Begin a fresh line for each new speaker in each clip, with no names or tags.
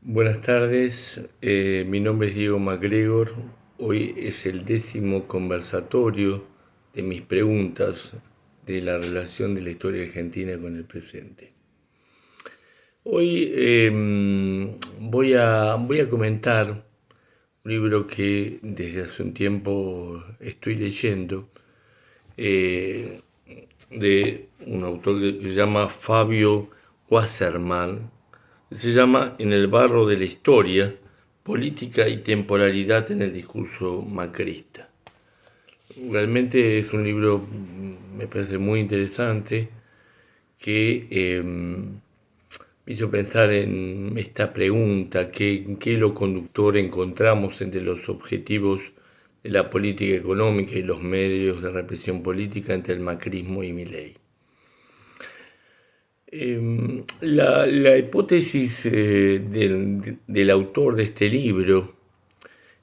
Buenas tardes, mi nombre es Diego MacGregor. Hoy es el 10º conversatorio de mis preguntas de la relación de la historia argentina con el presente. Hoy voy a comentar un libro que desde hace un tiempo estoy leyendo, eh, de un autor que se llama Fabio Wasserman. Se llama En el barro de la historia, política y temporalidad en el discurso macrista. Realmente es un libro, me parece muy interesante, que me hizo pensar en esta pregunta: ¿qué hilo conductor encontramos entre los objetivos de la política económica y los medios de represión política entre el macrismo y Milei? La hipótesis del autor de este libro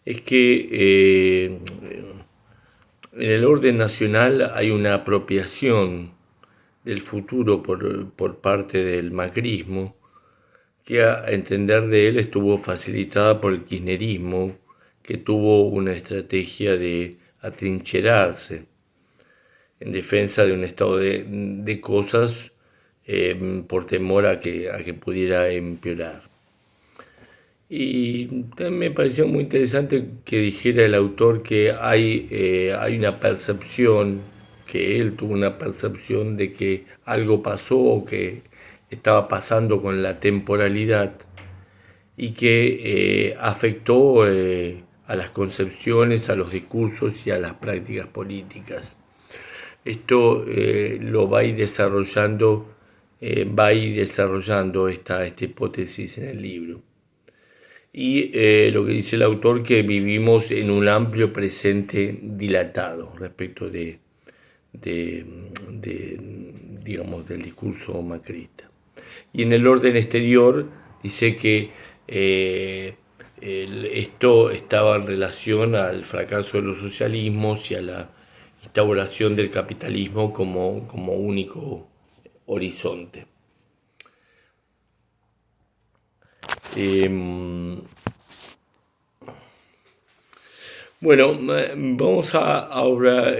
es que en el orden nacional hay una apropiación del futuro por parte del macrismo, que a entender de él estuvo facilitada por el kirchnerismo, que tuvo una estrategia de atrincherarse en defensa de un estado de cosas, por temor a que pudiera empeorar. Y también me pareció muy interesante que dijera el autor que hay una percepción, que él tuvo una percepción de que algo pasó o que estaba pasando con la temporalidad y que afectó a las concepciones, a los discursos y a las prácticas políticas. Esto lo va a ir desarrollando esta hipótesis en el libro. Y lo que dice el autor, que vivimos en un amplio presente dilatado respecto digamos, del discurso macrista. Y en el orden exterior dice que esto estaba en relación al fracaso de los socialismos y a la instauración del capitalismo como único horizonte. Bueno, vamos ahora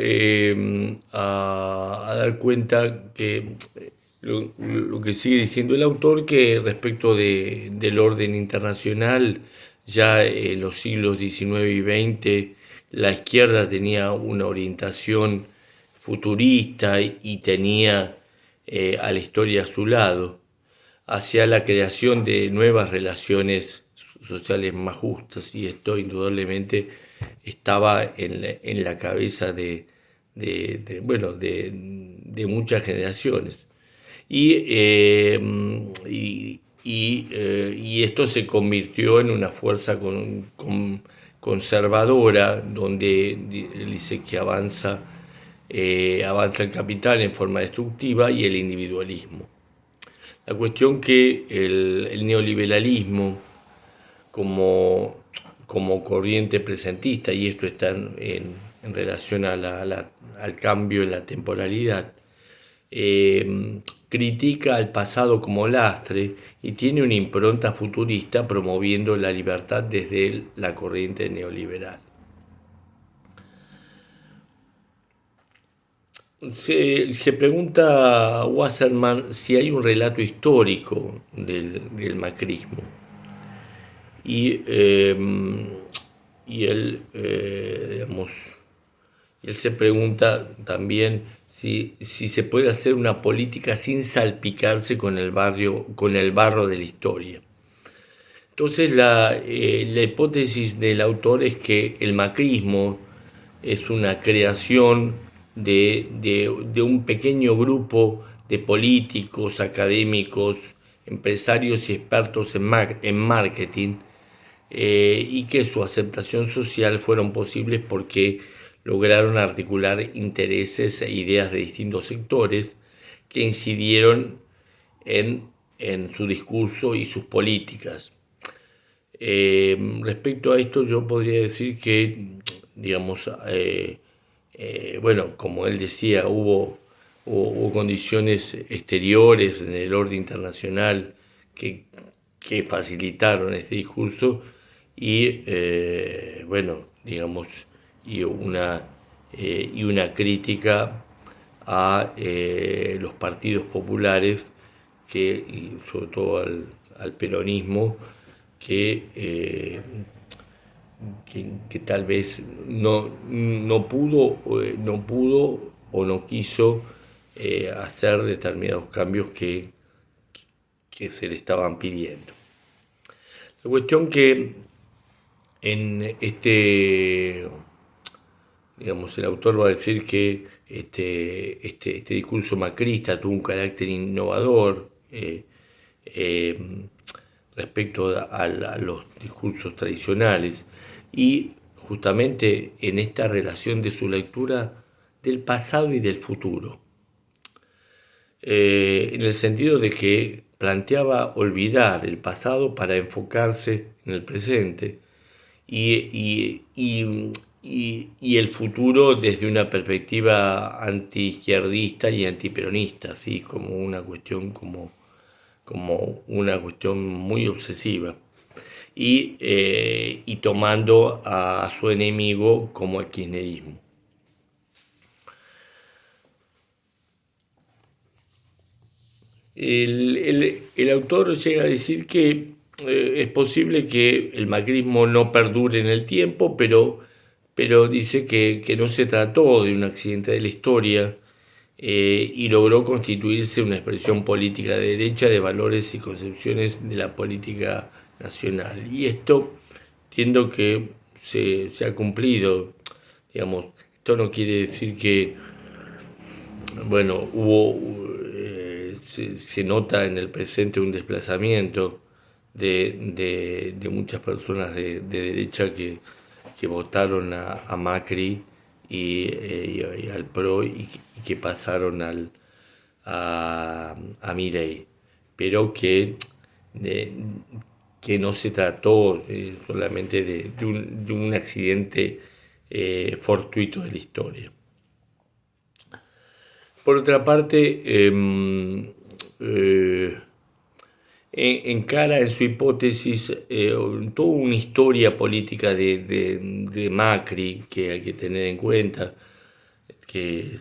a dar cuenta que lo que sigue diciendo el autor, que respecto del orden internacional, ya en los siglos XIX y XX, la izquierda tenía una orientación futurista y tenía a la historia a su lado, hacia la creación de nuevas relaciones sociales más justas, y esto indudablemente estaba en la cabeza de muchas generaciones. Y esto se convirtió en una fuerza conservadora, donde dice que avanza el capital en forma destructiva y el individualismo. La cuestión que el neoliberalismo, como corriente presentista, y esto está en relación al cambio en la temporalidad, critica al pasado como lastre y tiene una impronta futurista, promoviendo la libertad desde la corriente neoliberal. Se pregunta Wasserman si hay un relato histórico del macrismo. Y él se pregunta también si se puede hacer una política sin salpicarse con el barro de la historia. Entonces la hipótesis del autor es que el macrismo es una creación de un pequeño grupo de políticos, académicos, empresarios y expertos en marketing, y que su aceptación social fueron posibles porque lograron articular intereses e ideas de distintos sectores que incidieron en su discurso y sus políticas. Respecto a esto, yo podría decir que, digamos, como él decía, hubo condiciones exteriores en el orden internacional que que facilitaron este discurso y, bueno, digamos, y una crítica a los partidos populares y sobre todo al peronismo que tal vez no pudo o no quiso hacer determinados cambios que se le estaban pidiendo. La cuestión que en digamos, el autor va a decir que este discurso macrista tuvo un carácter innovador respecto a los discursos tradicionales y justamente en esta relación de su lectura del pasado y del futuro, en el sentido de que planteaba olvidar el pasado para enfocarse en el presente y el futuro desde una perspectiva antiizquierdista y antiperonista, así como una cuestión muy obsesiva y tomando a su enemigo como el kirchnerismo. El autor llega a decir que es posible que el macrismo no perdure en el tiempo, pero dice que no se trató de un accidente de la historia y logró constituirse una expresión política de derecha de valores y concepciones de la política nacional. Y esto entiendo que se ha cumplido, digamos. Esto no quiere decir que, bueno, se nota en el presente un desplazamiento de muchas personas de derecha que votaron a Macri y al PRO y que pasaron a Milei, pero que no se trató solamente de un accidente fortuito de la historia. Por otra parte, encara en su hipótesis toda una historia política de Macri que hay que tener en cuenta, que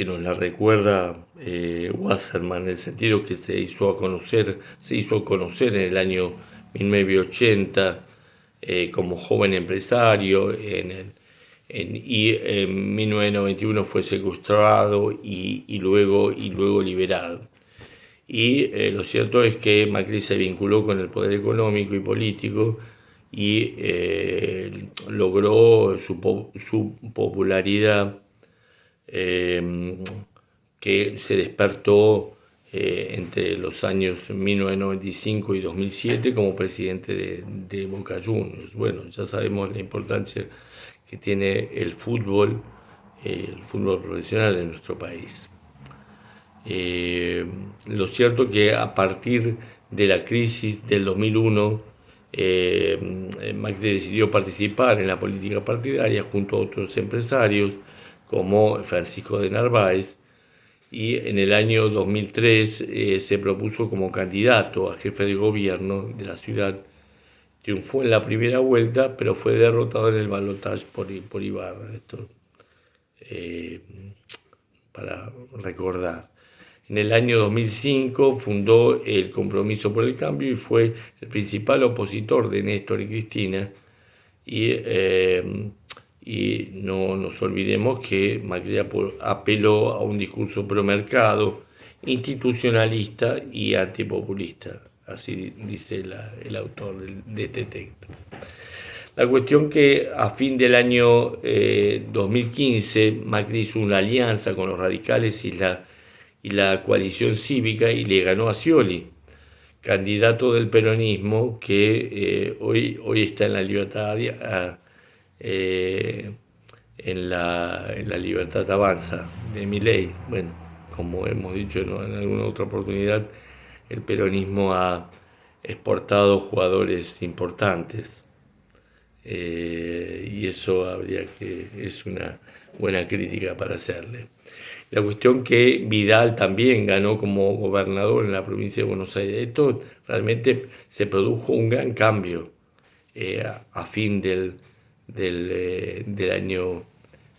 nos la recuerda Wasserman, en el sentido que se hizo conocer en el año 1980 como joven empresario y en 1991 fue secuestrado y luego liberado. Y lo cierto es que Macri se vinculó con el poder económico y político y logró su popularidad que se despertó entre los años 1995 y 2007 como presidente de Boca Juniors. Bueno, ya sabemos la importancia que tiene el fútbol profesional en nuestro país. Lo cierto es que a partir de la crisis del 2001, Macri decidió participar en la política partidaria junto a otros empresarios como Francisco de Narváez, y en el año 2003 se propuso como candidato a jefe de gobierno de la ciudad. Triunfó en la primera vuelta, pero fue derrotado en el balotaje por Ibarra. Esto para recordar. En el año 2005 fundó el Compromiso por el Cambio y fue el principal opositor de Néstor y Cristina. Y no nos olvidemos que Macri apeló a un discurso promercado, institucionalista y antipopulista. Así dice el autor de este texto. La cuestión que a fin del año 2015 Macri hizo una alianza con los radicales y la coalición cívica y le ganó a Scioli, candidato del peronismo que hoy está en la Libertad en la Libertad Avanza de Milei. Bueno, como hemos dicho en alguna otra oportunidad, el peronismo ha exportado jugadores importantes y eso es una buena crítica para hacerle. La cuestión que Vidal también ganó como gobernador en la provincia de Buenos Aires. Esto realmente se produjo un gran cambio a fin del año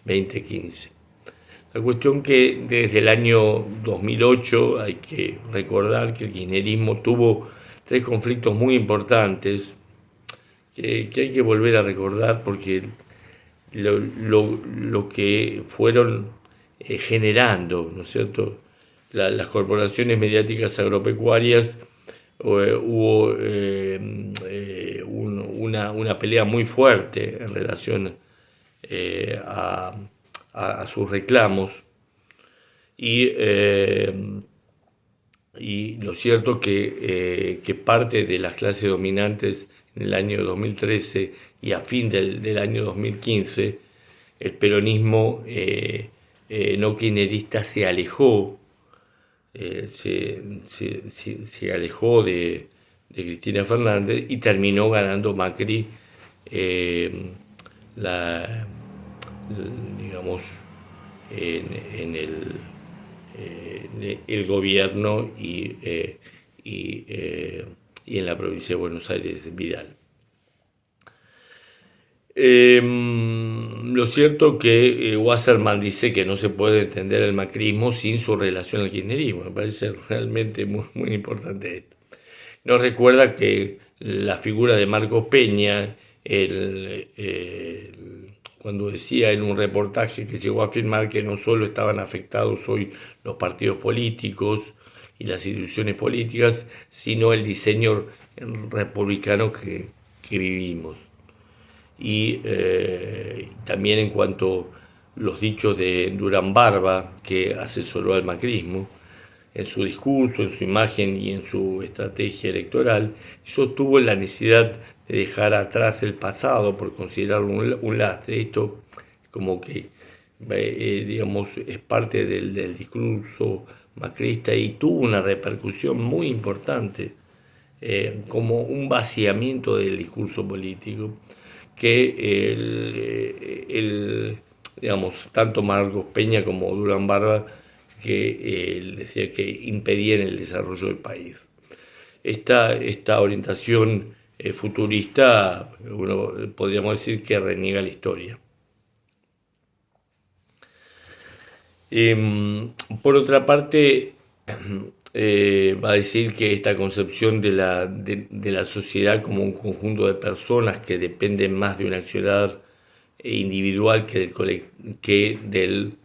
2015. La cuestión que desde el año 2008 hay que recordar que el kirchnerismo tuvo tres conflictos muy importantes que hay que volver a recordar porque lo que fueron generando, ¿no es cierto? Las corporaciones mediáticas agropecuarias, hubo una pelea muy fuerte en relación a sus reclamos y lo cierto que parte de las clases dominantes en el año 2013 y a fin del año 2015, el peronismo no kirchnerista se alejó, se alejó de Cristina Fernández y terminó ganando Macri la, digamos, en el gobierno y en la provincia de Buenos Aires, Vidal. Lo cierto que Wasserman dice que no se puede entender el macrismo sin su relación al kirchnerismo. Me parece realmente muy, muy importante esto. Nos recuerda que la figura de Marcos Peña, cuando decía en un reportaje que llegó a afirmar que no solo estaban afectados hoy los partidos políticos y las instituciones políticas, sino el diseño republicano que vivimos. Y también en cuanto a los dichos de Durán Barba, que asesoró al macrismo, en su discurso, en su imagen y en su estrategia electoral, sostuvo la necesidad de dejar atrás el pasado por considerarlo un lastre. Esto como que, digamos, es parte del discurso macrista y tuvo una repercusión muy importante, como un vaciamiento del discurso político que digamos, tanto Marcos Peña como Durán Barba que decía que impedían el desarrollo del país. Esta orientación futurista, uno podríamos decir que reniega la historia. Por otra parte, va a decir que esta concepción de la sociedad como un conjunto de personas que dependen más de un accionar individual que del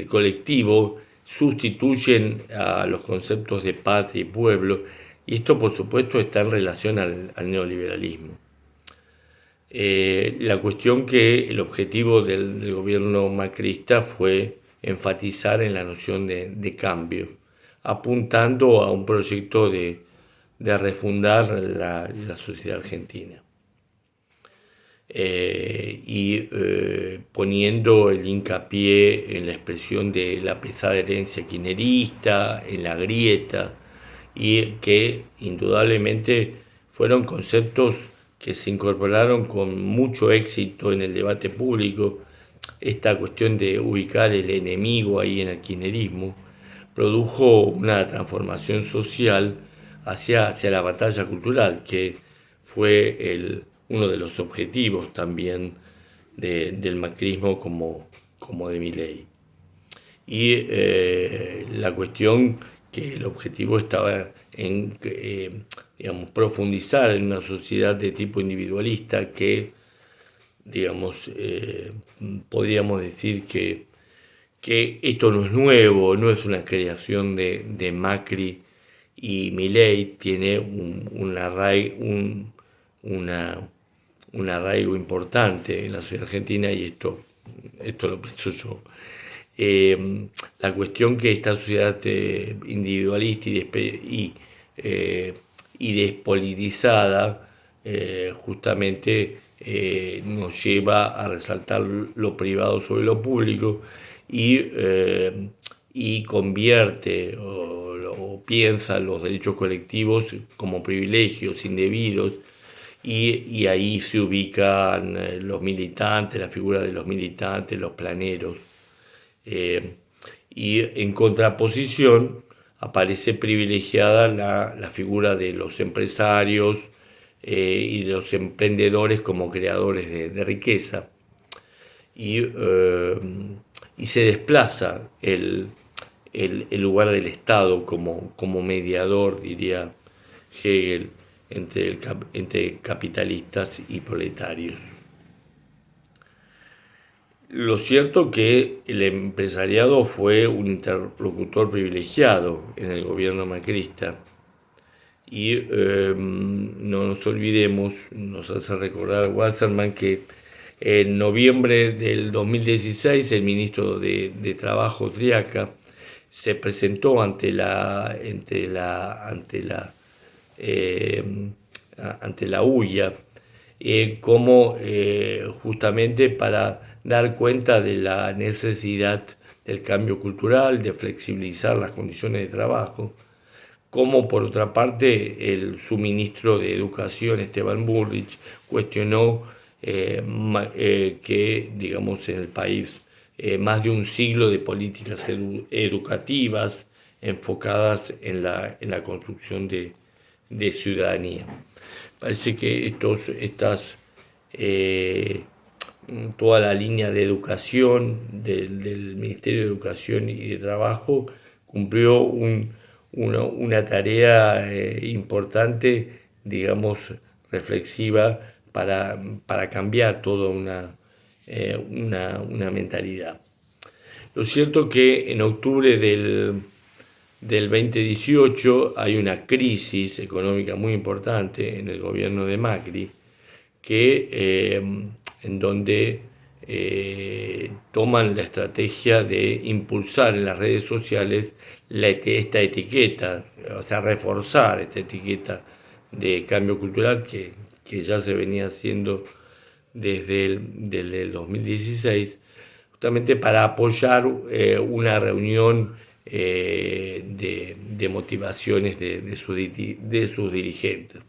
colectivo sustituyen a los conceptos de patria y pueblo, y esto por supuesto está en relación al neoliberalismo. La cuestión que el objetivo del gobierno macrista fue enfatizar en la noción de cambio, apuntando a un proyecto de refundar la sociedad argentina. Poniendo el hincapié en la expresión de la pesada herencia kirchnerista, en la grieta, y que indudablemente fueron conceptos que se incorporaron con mucho éxito en el debate público. Esta cuestión de ubicar el enemigo ahí en el kirchnerismo produjo una transformación social hacia la batalla cultural, que fue uno de los objetivos también del macrismo como de Milei. Y la cuestión que el objetivo estaba en digamos, profundizar en una sociedad de tipo individualista que, digamos, podríamos decir que esto no es nuevo, no es una creación de Macri y Milei, tiene un arraigo importante en la sociedad argentina y esto lo pienso yo. La cuestión que esta sociedad individualista y despolitizada justamente nos lleva a resaltar lo privado sobre lo público y convierte o piensa los derechos colectivos como privilegios indebidos y ahí se ubican los militantes, la figura de los militantes, los planeros. Eh, y en contraposición aparece privilegiada la figura de los empresarios y de los emprendedores como creadores de riqueza. Y, eh, y se desplaza el lugar del Estado como mediador, diría Hegel, entre capitalistas y proletarios. Lo cierto que el empresariado fue un interlocutor privilegiado en el gobierno macrista y no nos olvidemos, nos hace recordar Wasserman que en noviembre del 2016 el ministro de Trabajo Triaca se presentó eh, ante la UIA como justamente para dar cuenta de la necesidad del cambio cultural, de flexibilizar las condiciones de trabajo, como por otra parte el suministro de Educación, Esteban Bullrich, cuestionó que, digamos, en el país más de un siglo de políticas educativas enfocadas en la construcción de ciudadanía. Parece que toda la línea de educación del Ministerio de Educación y de Trabajo cumplió una tarea importante, digamos, reflexiva para cambiar toda una mentalidad. Lo cierto es que en octubre del 2018 hay una crisis económica muy importante en el gobierno de Macri, en donde toman la estrategia de impulsar en las redes sociales esta etiqueta, o sea, reforzar esta etiqueta de cambio cultural que ya se venía haciendo desde el 2016, justamente para apoyar una reunión de motivaciones de sus dirigentes.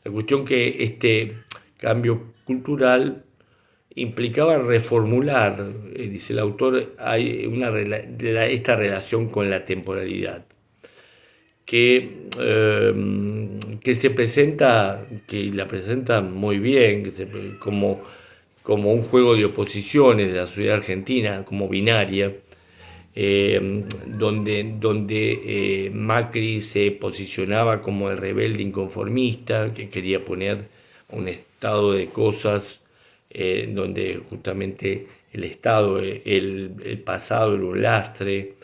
La cuestión que este cambio cultural implicaba reformular, dice el autor, hay esta relación con la temporalidad, que se presenta, que la presenta muy bien, como un juego de oposiciones de la sociedad argentina, como binaria, donde Macri se posicionaba como el rebelde inconformista que quería poner un estado de cosas donde justamente el Estado, el pasado era un lastre,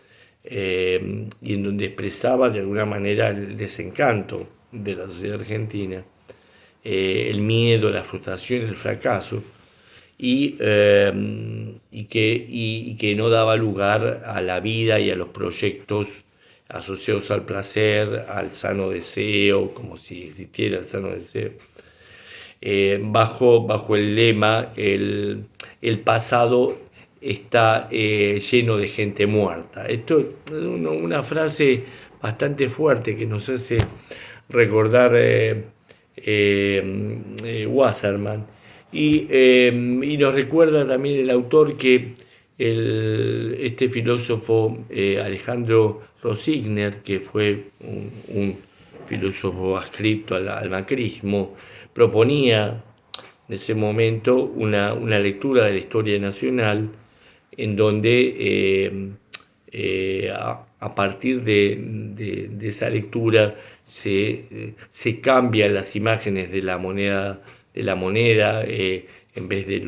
y en donde expresaba de alguna manera el desencanto de la sociedad argentina, el miedo, la frustración, el fracaso, y que no daba lugar a la vida y a los proyectos asociados al placer, al sano deseo, como si existiera el sano deseo, bajo el lema el pasado está lleno de gente muerta. Esto es una frase bastante fuerte que nos hace recordar Wasserman. Y nos recuerda también el autor que este filósofo Alejandro Rosigner, que fue un filósofo adscrito al macrismo, proponía en ese momento una lectura de la historia nacional en donde a partir de esa lectura se cambian las imágenes de la moneda, en vez de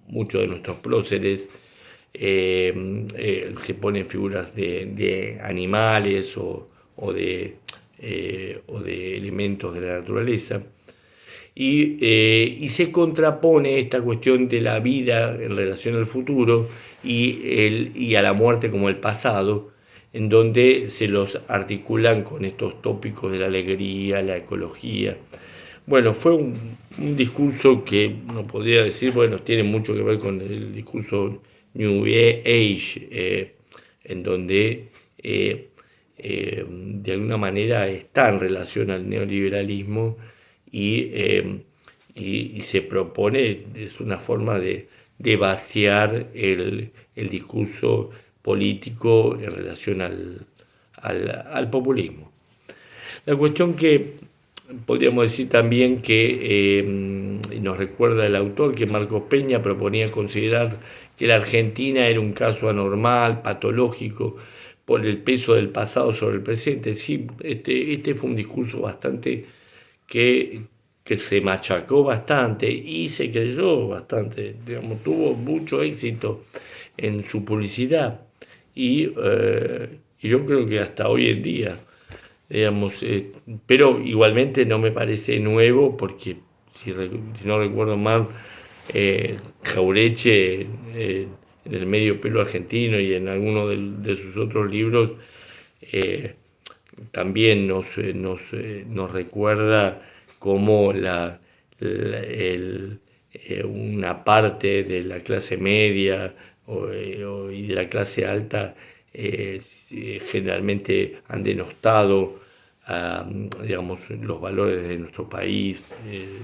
muchos de nuestros próceres, se ponen figuras de animales o de elementos de la naturaleza. Y se contrapone esta cuestión de la vida en relación al futuro y a la muerte como el pasado, en donde se los articulan con estos tópicos de la alegría, la ecología. Bueno, fue un discurso que no podría decir, bueno, tiene mucho que ver con el discurso New Age, en donde de alguna manera está en relación al neoliberalismo y se propone, es una forma de vaciar el discurso político en relación al populismo. La cuestión que podríamos decir también que nos recuerda el autor que Marcos Peña proponía considerar que la Argentina era un caso anormal, patológico, por el peso del pasado sobre el presente. Sí, este fue un discurso bastante que, que se machacó bastante y se creyó bastante, digamos, tuvo mucho éxito en su publicidad y yo creo que hasta hoy en día, digamos, pero igualmente no me parece nuevo porque si no recuerdo mal, Jaureche en el medio pelo argentino y en alguno de sus otros libros eh, también nos recuerda cómo una parte de la clase media y de la clase alta generalmente han denostado digamos, los valores de nuestro país,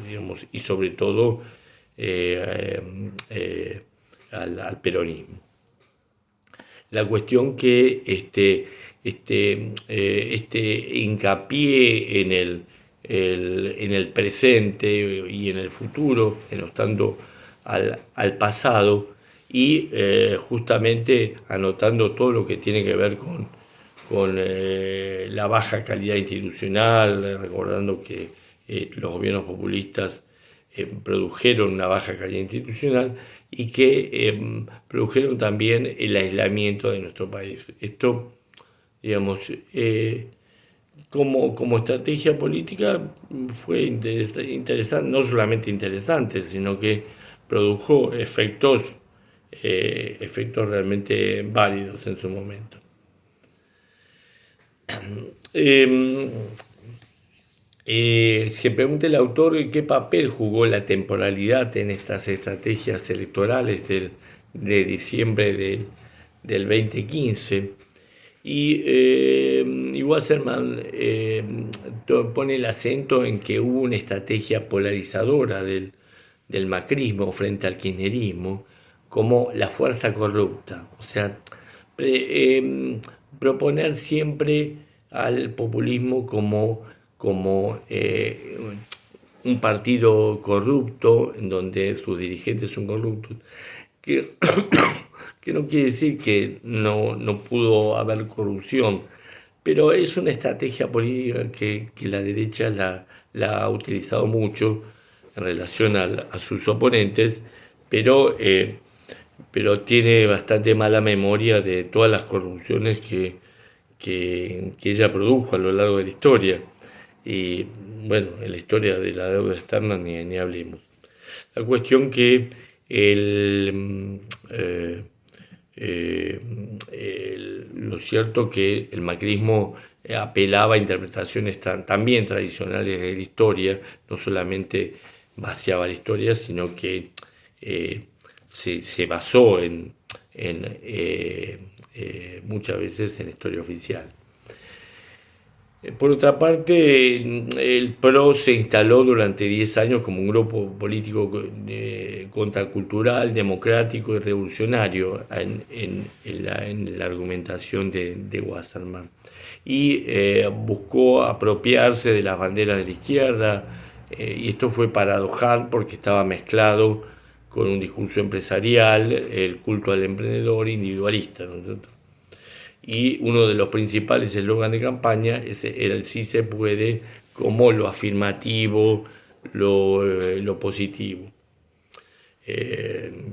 digamos, y sobre todo al peronismo. La cuestión que este hincapié en el presente y en el futuro, denostando al pasado y justamente anotando todo lo que tiene que ver con la baja calidad institucional, recordando que los gobiernos populistas produjeron una baja calidad institucional y que produjeron también el aislamiento de nuestro país. Esto, digamos, como estrategia política fue interesante, no solamente interesante, sino que produjo efectos realmente válidos en su momento. Se pregunta el autor qué papel jugó la temporalidad en estas estrategias electorales de diciembre del 2015. Y Wasserman pone el acento en que hubo una estrategia polarizadora del macrismo frente al kirchnerismo como la fuerza corrupta. O sea, proponer siempre al populismo como un partido corrupto, en donde sus dirigentes son corruptos, que, que no quiere decir que no pudo haber corrupción, pero es una estrategia política que la derecha la ha utilizado mucho en relación a sus oponentes, pero tiene bastante mala memoria de todas las corrupciones que ella produjo a lo largo de la historia. Y bueno, en la historia de la deuda externa ni hablemos. La cuestión que lo cierto que el macrismo apelaba a interpretaciones también tradicionales de la historia, no solamente vaciaba la historia, sino que se basó muchas veces en la historia oficial. Por otra parte, el PRO se instaló durante 10 años como un grupo político contracultural, democrático y revolucionario en la argumentación de Wasserman. Y buscó apropiarse de las banderas de la izquierda, y esto fue paradojal porque estaba mezclado con un discurso empresarial, el culto al emprendedor individualista, ¿no es cierto? Y uno de los principales eslogans de campaña era el sí se puede, como lo afirmativo, lo positivo.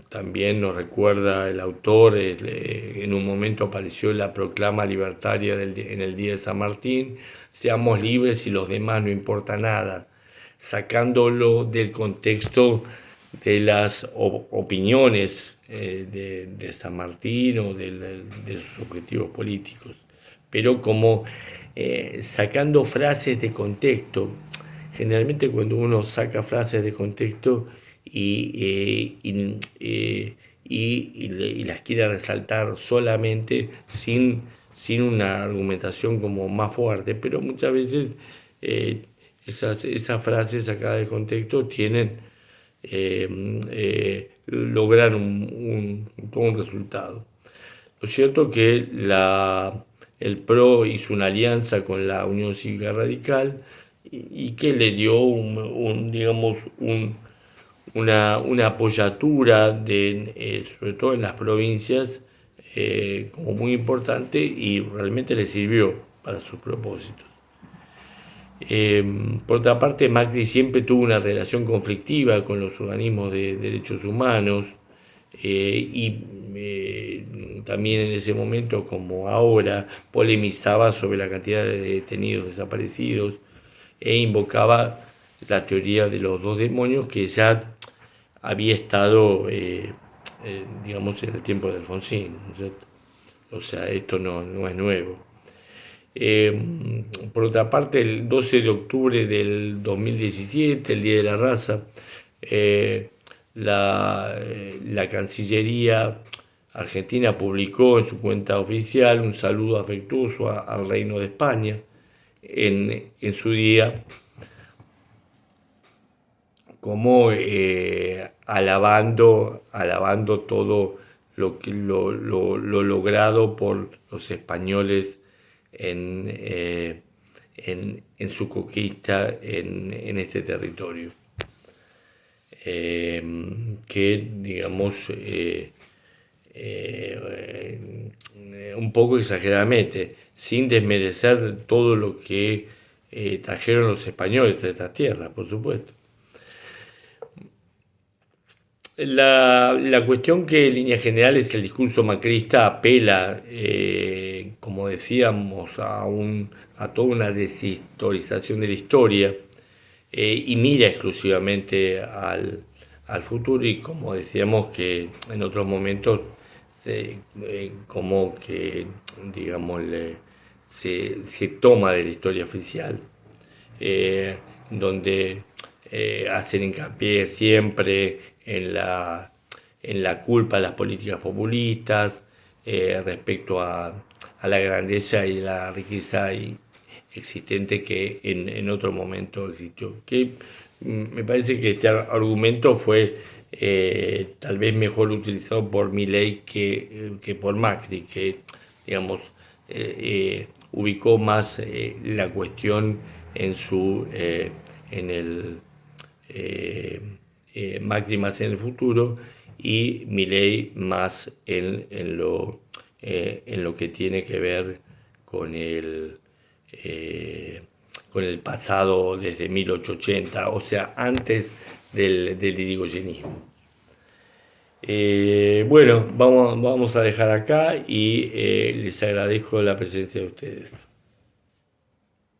También nos recuerda el autor, en un momento apareció la proclama libertaria en el día de San Martín: seamos libres y los demás no importa nada, sacándolo del contexto de las opiniones de San Martín o de sus objetivos políticos, pero como sacando frases de contexto. Generalmente cuando uno saca frases de contexto y las quiere resaltar solamente sin una argumentación como más fuerte, pero muchas veces esas frases sacadas de contexto logran todo un resultado. Lo cierto es que el PRO hizo una alianza con la Unión Cívica Radical y que le dio digamos, una apoyatura, sobre todo en las provincias, como muy importante, y realmente le sirvió para sus propósitos. Por otra parte, Macri siempre tuvo una relación conflictiva con los organismos de derechos humanos también en ese momento, como ahora, polemizaba sobre la cantidad de detenidos desaparecidos e invocaba la teoría de los dos demonios que ya había estado, digamos, en el tiempo de Alfonsín, ¿no es cierto? O sea, esto no es nuevo. Por otra parte, el 12 de octubre del 2017, el Día de la Raza, la Cancillería Argentina publicó en su cuenta oficial un saludo afectuoso al Reino de España en su día, como alabando todo lo logrado por los españoles en su conquista en este territorio. Que, digamos, un poco exageradamente, sin desmerecer todo lo que trajeron los españoles de estas tierras, por supuesto. La cuestión que en líneas generales el discurso macrista apela, como decíamos, a toda una deshistorización de la historia y mira exclusivamente al futuro, y como decíamos que en otros momentos como que, digamos, se toma de la historia oficial, donde hacen hincapié siempre en la culpa de las políticas populistas respecto a la grandeza y la riqueza existente que en otro momento existió. Que me parece que este argumento fue tal vez mejor utilizado por Milei que por Macri, que, digamos, ubicó más la cuestión en el Macri más en el futuro y Milei más en lo que tiene que ver con con el pasado desde 1880, o sea, antes del irigoyenismo. Bueno, vamos a dejar acá y les agradezco la presencia de ustedes.